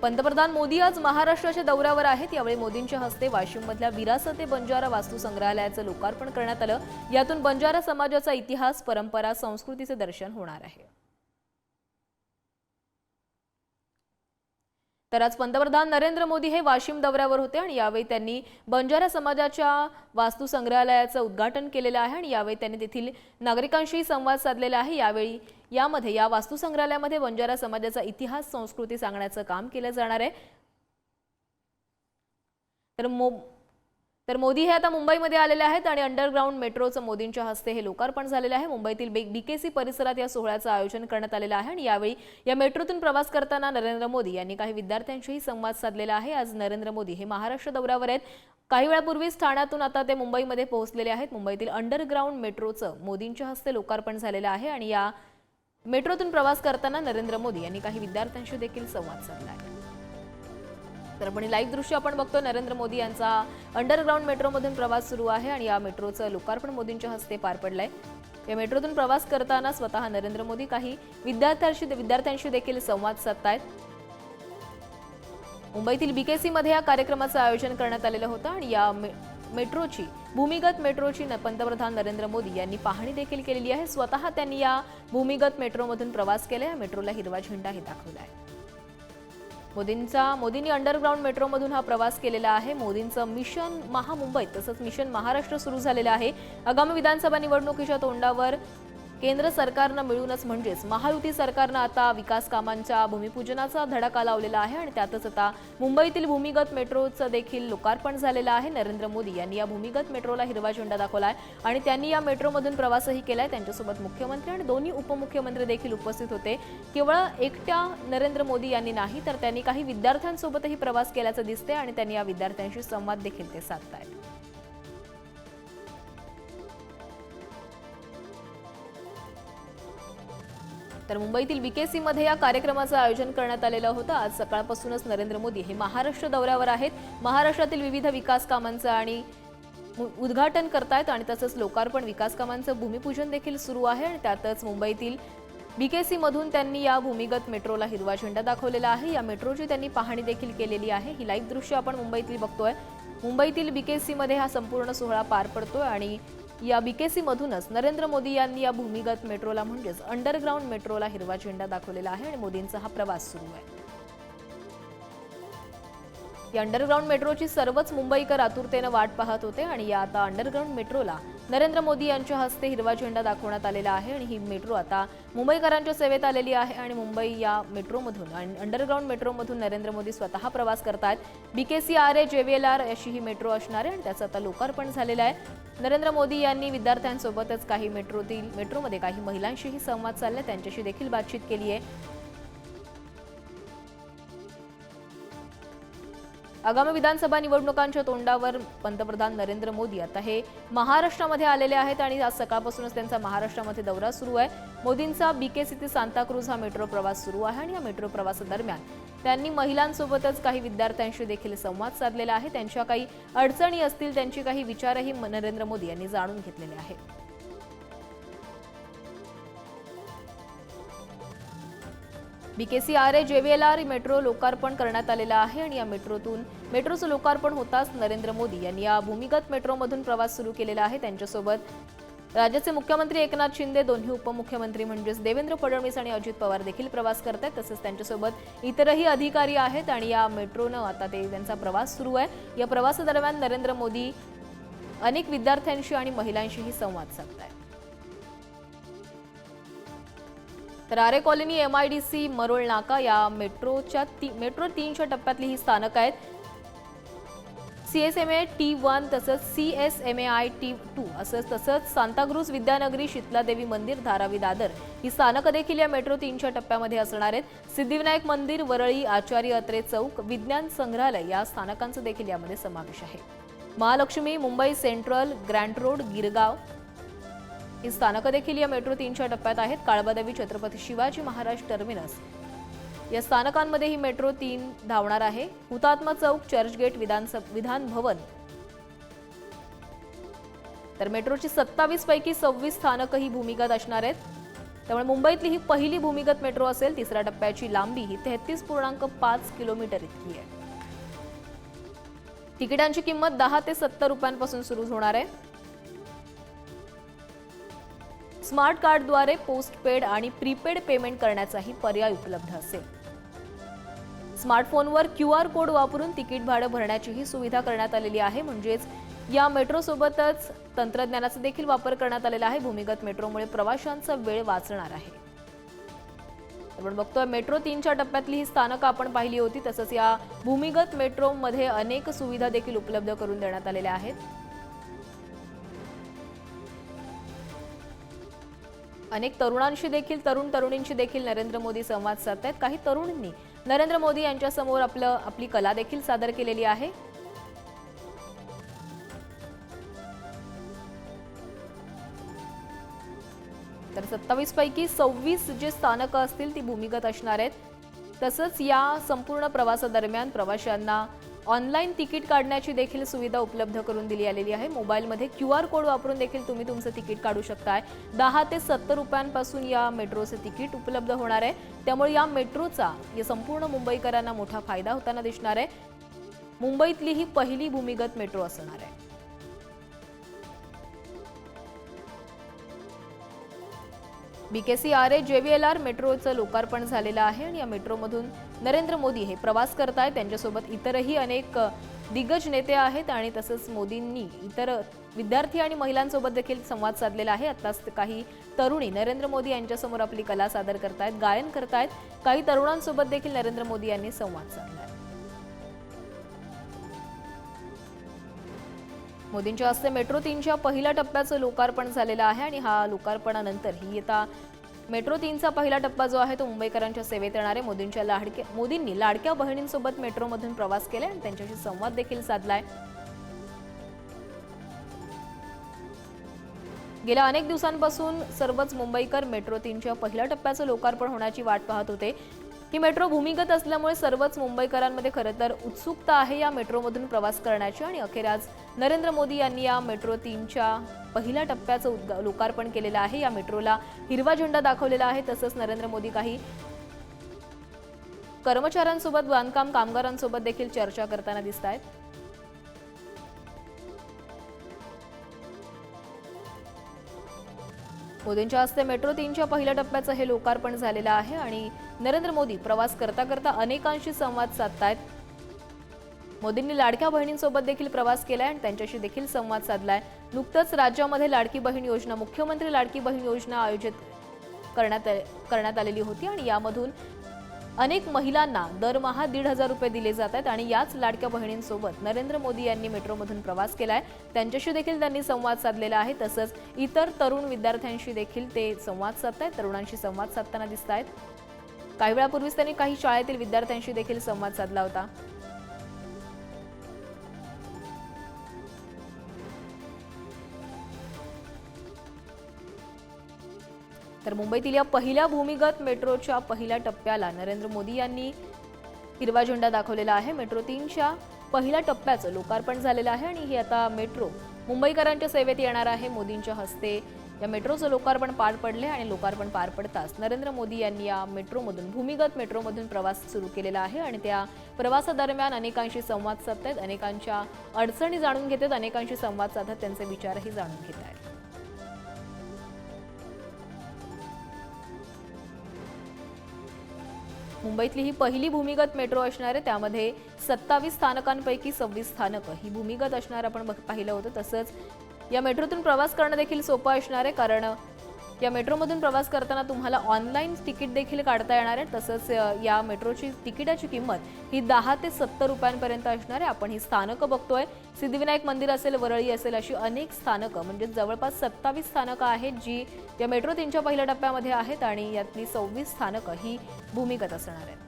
पंतप्रधान मोदी आज महाराष्ट्राच्या दौऱ्यावर आहेत। यावेळी मोदींच्या हस्ते वाशिममधल्या विरासत बंजारा वास्तू संग्रहालयाचं लोकार्पण करण्यात आलं। यातून बंजारा समाजाचा इतिहास, परंपरा, संस्कृतीचे दर्शन होणार आहे। तर आज पंतप्रधान नरेंद्र मोदी हे वाशिम दौऱ्यावर होते आणि यावेळी त्यांनी बंजारा समाजाच्या वास्तू संग्रहालयाचं उद्घाटन केलेलं आहे आणि यावेळी त्यांनी तेथील नागरिकांशी संवाद साधलेला आहे। यामध्ये या वास्तू संग्रहालयामध्ये बंजारा समाजाचा इतिहास, संस्कृती सांगण्याचं काम केलं जाणार आहे। तर मोदी हे आता मुंबईमध्ये आलेले आहेत आणि अंडरग्राउंड मेट्रोचं मोदींच्या हस्ते हे लोकार्पण झालेलं आहे। मुंबईतील बीकेसी परिसरात या सोहळ्याचं आयोजन करण्यात आलेलं आहे आणि यावेळी या मेट्रोतून प्रवास करताना नरेंद्र मोदी यांनी काही विद्यार्थ्यांशीही संवाद साधलेला आहे। आज नरेंद्र मोदी हे महाराष्ट्र दौऱ्यावर आहेत। काही वेळापूर्वीच ठाण्यातून आता ते मुंबईमध्ये पोहोचलेले आहेत। मुंबईतील अंडरग्राउंड मेट्रोचं मोदींच्या हस्ते लोकार्पण झालेलं आहे आणि या मेट्रोतून प्रवास करताना नरेंद्र मोदी यांनी काही विद्यार्थ्यांशी देखील संवाद साधला आहे। तर आपण लाईव्ह दृश्य आपण बघतो। नरेंद्र मोदी यांचा अंडरग्राउंड मेट्रोमधून प्रवास सुरू आहे आणि या मेट्रोचं लोकार्पण मोदींच्या हस्ते पार पडलंय। या मेट्रोतून प्रवास करताना स्वतः नरेंद्र मोदी काही विद्यार्थ्यांशी देखील संवाद साधतायत। मुंबईतील बीकेसी मध्ये या कार्यक्रमाचं आयोजन करण्यात आलेलं होतं आणि या भूमिगत मेट्रोची पंतप्रधान नरेंद्र मोदी यांनी पाहणी देखील केलेली आहे। स्वतः त्यांनी या भूमिगत मेट्रोमधून प्रवास केलाय। या मेट्रोला हिरवा झेंडाही दाखवलाय। मोदींनी अंडरग्राउंड मेट्रोमधून हा प्रवास केलेला आहे। मोदींचं मिशन महामुंबई तसंच मिशन महाराष्ट्र सुरू झालेलं आहे। आगामी विधानसभा निवडणुकीच्या तोंडावर केंद्र सरकारनं मिळूनच म्हणजेच महायुती सरकारनं आता विकास कामांच्या भूमिपूजनाचा धडाका लावलेला आहे आणि त्यातच आता मुंबईतील भूमिगत मेट्रोचं देखील लोकार्पण झालेलं आहे। नरेंद्र मोदी यांनी या भूमिगत मेट्रोला हिरवा झेंडा दाखवलाय आणि त्यांनी या मेट्रोमधून प्रवासही केलाय। त्यांच्यासोबत मुख्यमंत्री आणि दोन्ही उपमुख्यमंत्री देखील उपस्थित होते। केवळ एकट्या नरेंद्र मोदी यांनी नाही तर त्यांनी काही विद्यार्थ्यांसोबतही प्रवास केल्याचं दिसते आणि त्यांनी या विद्यार्थ्यांशी संवाद देखील ते साधतायत। तर मुंबईतील बीकेसी मध्ये या कार्यक्रमाचं आयोजन करण्यात आलेलं होतं। आज सकाळपासूनच नरेंद्र मोदी हे महाराष्ट्र दौऱ्यावर आहेत। महाराष्ट्रातील विविध विकास कामांचं आणि उद्घाटन करतायत आणि तसंच लोकार्पण विकास कामांचं भूमिपूजन देखील सुरू आहे आणि त्यातच मुंबईतील बीकेसी मधून त्यांनी या भूमिगत मेट्रोला हिरवा झेंडा दाखवलेला आहे। या मेट्रोची त्यांनी पाहणी देखील केलेली आहे। ही लाईव्ह दृश्य आपण मुंबईतली बघतोय। मुंबईतील बीकेसी मध्ये हा संपूर्ण सोहळा पार पडतोय आणि या बीकेसी मधूनच नरेंद्र मोदी यांनी या भूमिगत मेट्रोला म्हणजेच अंडरग्राउंड मेट्रोला हिरवा झेंडा दाखवलेला आहे आणि मोदींचा हा प्रवास सुरू आहे। या अंडरग्राउंड मेट्रोची सर्वच मुंबईकर आतुरतेने वाट पाहत होते आणि या आता अंडरग्राउंड मेट्रोला नरेंद्र मोदी यांच्या हस्ते हिरवा झेंडा दाखवण्यात आलेला आहे आणि ही मेट्रो आता मुंबईकरांच्या सेवेत आलेली आहे आणि मुंबई या मेट्रोमधून आणि अंडरग्राउंड मेट्रोमधून नरेंद्र मोदी स्वतः प्रवास करतात। बीकेसी आरए जेव्हीएलआर अशी ही मेट्रो असणार आहे आणि त्याचं आता लोकार्पण झालेलं आहे। नरेंद्र मोदी यांनी विद्यार्थ्यांसोबतच काही मेट्रोमध्ये काही महिलांशीही संवाद साधला, त्यांच्याशी देखील बातचीत केली आहे। आगामी विधानसभा निवडणुकांच्या तोंडावर पंतप्रधान नरेंद्र मोदी आता हे महाराष्ट्रामध्ये आलेले आहेत आणि आज सकाळपासूनच त्यांचा महाराष्ट्रामध्ये दौरा सुरू आहे। मोदींचा बीकेसी ते सांताक्रूज हा मेट्रो प्रवास सुरू आहे आणि या मेट्रो प्रवासादरम्यान त्यांनी महिलांसोबतच काही विद्यार्थ्यांशी देखील संवाद साधलेला आहे। त्यांच्या काही अडचणी असतील, त्यांची काही विचारही नरेंद्र मोदी यांनी जाणून घेतलेले आहेत। बीकेसी आरए जेव्हीएलआर मेट्रो लोकार्पण करण्यात आलेला आहे आणि या मेट्रोचं लोकार्पण होताच नरेंद्र मोदी यांनी या भूमिगत मेट्रोमधून प्रवास सुरू केलेला आहे। त्यांच्यासोबत राज्याचे मुख्यमंत्री एकनाथ शिंदे, दोन्ही उपमुख्यमंत्री म्हणजेच देवेंद्र फडणवीस आणि अजित पवार देखील प्रवास करत आहेत। तसंच त्यांच्यासोबत इतरही अधिकारी आहेत आणि या मेट्रोनं आता त्यांचा प्रवास सुरू आहे। या प्रवासादरम्यान नरेंद्र मोदी अनेक विद्यार्थ्यांशी आणि महिलांशीही संवाद साधतायत। तर आरे कॉलनी, MIDC, मरोळ नाका या मेट्रो 3च्या टप्प्यातली ही स्थानक आहेत। CSMA T1 तसंच CSMAI T2 तसंच सांताक्रूज, विद्यानगरी, शीतलादेवी मंदिर, धारावी, दादर ही स्थानकं देखील या मेट्रो 3च्या टप्प्यामध्ये असणार आहेत। सिद्धिविनायक मंदिर, वरळी, आचार्य अत्रे चौक, विज्ञान संग्रहालय या स्थानकांचा देखील यामध्ये समावेश आहे। Mahalakshmi, Mumbai central, grant road, Girgaon ही स्थानकं देखील या मेट्रो 3च्या टप्प्यात आहेत। काळबादेवी, छत्रपती शिवाजी महाराज टर्मिनस या स्थानकांमध्ये ही मेट्रो 3 धावणार आहे। हुतात्मा चौक, चर्चगेट, विधान भवन तर मेट्रोची 27 पैकी 26 स्थानकं ही भूमिगत असणार आहेत। त्यामुळे मुंबईतली ही पहिली भूमिगत मेट्रो असेल. तिसऱ्या टप्प्याची लांबी ही 33.5 किलोमीटर इतकी आहे. तिकिटांची किंमत 10 ते 70 रुपयांपासून सुरू होणार आहे. स्मार्ट कार्डद्वारे पोस्टपेड आणि प्रीपेड पेमेंट करण्याचाही पर्याय उपलब्ध असेल. स्मार्टफोनवर QR कोड वापरून तिकीट भाडं भरण्याचीही सुविधा करण्यात आलेली आहे. म्हणजेच या मेट्रो सोबतच तंत्रज्ञानाचा देखील वापर करण्यात आलेला आहे. भूमिगत मेट्रोमुळे प्रवाशांचा वेळ वाचणार आहे. आपण बघतोय मेट्रो 3च्या टप्प्यातली ही स्थानकं आपण पाहिली होती. तसंच या भूमिगत मेट्रोमध्ये अनेक सुविधा देखील उपलब्ध करून देण्यात आलेल्या आहेत. अनेक तरुणांशी देखील तरुणींशी देखील नरेंद्र मोदी संवाद साधतायत. काही तरुणांनी नरेंद्र मोदी यांच्यासमोर आपली कला देखील सादर केलेली आहे. तर 27 पैकी 26 जे स्थानकं असतील ती भूमिगत असणार आहेत. तसंच या संपूर्ण प्रवासादरम्यान प्रवाशांना ऑनलाईन तिकीट काढण्याची देखील सुविधा उपलब्ध करून दिली आलेली आहे. मोबाईलमध्ये QR कोड वापरून देखील तुम्ही तुमचं तिकीट काढू शकताय. 10 ते 70 रुपयांपासून या मेट्रोचे तिकीट उपलब्ध होणार आहे. त्यामुळे या मेट्रोचा या संपूर्ण मुंबईकरांना मोठा फायदा होताना दिसणार आहे. मुंबईतली ही पहिली भूमिगत मेट्रो असणार आहे. BKC-RA JVLR मेट्रोचं लोकार्पण झालेलं आहे आणि या मेट्रोमधून नरेंद्र मोदी हे प्रवास करतायत. त्यांच्यासोबत इतरही अनेक दिग्गज नेते आहेत आणि तसंच मोदींनी इतर विद्यार्थी आणि महिलांसोबत देखील संवाद साधलेला आहे. आताच काही तरुणी नरेंद्र मोदी यांच्यासमोर आपली कला सादर करतायत, गायन करतायत. काही तरुणांसोबत देखील नरेंद्र मोदी यांनी संवाद साधला. मोदींच्या हस्ते मेट्रो 3च्या पहिल्या टप्प्याचं लोकार्पण झालेलं आहे आणि हा लोकार्पणानंतर ही आता मेट्रो 3चा पहिला टप्पा जो आहे तो मुंबईकरांच्या सेवेत येणार आहे. मोदींनी लाडक्या बहिणींसोबत मेट्रोमधून प्रवास केलाय आणि त्यांच्याशी संवाद देखील साधलाय. गेल्या अनेक दिवसांपासून सर्वच मुंबईकर मेट्रो 3च्या पहिल्या टप्प्याचं लोकार्पण होण्याची वाट पाहत होते. ही मेट्रो भूमिगत असल्यामुळे सर्वच मुंबईकरांमध्ये खरं तर उत्सुकता आहे या मेट्रोमधून प्रवास करण्याची आणि अखेर आज नरेंद्र मोदी यांनी या मेट्रो 3च्या पहिल्या टप्प्याचं लोकार्पण केलेलं आहे. या मेट्रोला हिरवा झेंडा दाखवलेला आहे. तसंच नरेंद्र मोदी काही कर्मचाऱ्यांसोबत, बांधकाम कामगारांसोबत देखील चर्चा करताना दिसत आहेत. मोदींच्या हस्ते मेट्रो 3च्या पहिल्या टप्प्याचं हे लोकार्पण झालेलं आहे आणि नरेंद्र मोदी प्रवास करता करता अनेकांशी संवाद साधतायत. मोदींनी लाडक्या बहिणींसोबत देखील प्रवास केलाय आणि त्यांच्याशी देखील संवाद साधलाय. नुकतंच राज्यामध्ये लाडकी बहीण योजना, मुख्यमंत्री लाडकी बहीण योजना आयोजित करण्यात आलेली होती आणि यामधून अनेक महिलांना दरमहा 1,500 रुपये दिले जात आहेत आणि याच लाडक्या बहिणींसोबत नरेंद्र मोदी यांनी मेट्रोमधून प्रवास केलाय. त्यांच्याशी देखील त्यांनी संवाद साधलेला आहे. तसंच इतर तरुण विद्यार्थ्यांशी देखील ते संवाद साधतायत, तरुणांशी संवाद साधताना दिसत आहेत. काही वेळापूर्वीच त्यांनी काही शाळेतील विद्यार्थ्यांशी देखील संवाद साधला होता. तर मुंबईतील या पहिल्या भूमिगत मेट्रोच्या पहिल्या टप्प्याला नरेंद्र मोदी यांनी हिरवा झेंडा दाखवलेला आहे. मेट्रो 3च्या पहिल्या टप्प्याचं लोकार्पण झालेलं आहे आणि ही आता मेट्रो मुंबईकरांच्या सेवेत येणार आहे. मोदींच्या हस्ते या मेट्रोचं लोकार्पण पार पडले आणि लोकार्पण पार पडताच नरेंद्र मोदी यांनी या मेट्रोमधून, भूमिगत मेट्रोमधून प्रवास सुरू केलेला आहे आणि त्या प्रवासादरम्यान अनेकांशी संवाद साधतायत, अनेकांच्या अडचणी जाणून घेतात, अनेकांशी संवाद साधत त्यांचे विचारही जाणून घेत आहेत. मुंबईतली ही पहिली भूमिगत मेट्रो असणार आहे. त्यामध्ये 27 स्थानकांपैकी 26 स्थानकं ही भूमिगत असणार आपण पाहिलं होतं. तसंच या मेट्रोतून प्रवास करणं देखील सोपं असणार आहे, कारण या मेट्रोमधून प्रवास करताना तुम्हाला ऑनलाईन तिकीट देखील काढता येणार आहे. तसंच या मेट्रोची तिकिटाची किंमत ही 10 ते 70 रुपयांपर्यंत असणार आहे. आपण ही स्थानकं बघतोय, सिद्धिविनायक मंदिर असेल, वरळी असेल, अशी अनेक स्थानकं म्हणजे जवळपास 27 स्थानकं आहेत जी या मेट्रो 3च्या पहिल्या टप्प्यामध्ये आहेत आणि यातली 26 स्थानकं ही भूमिगत असणार आहेत.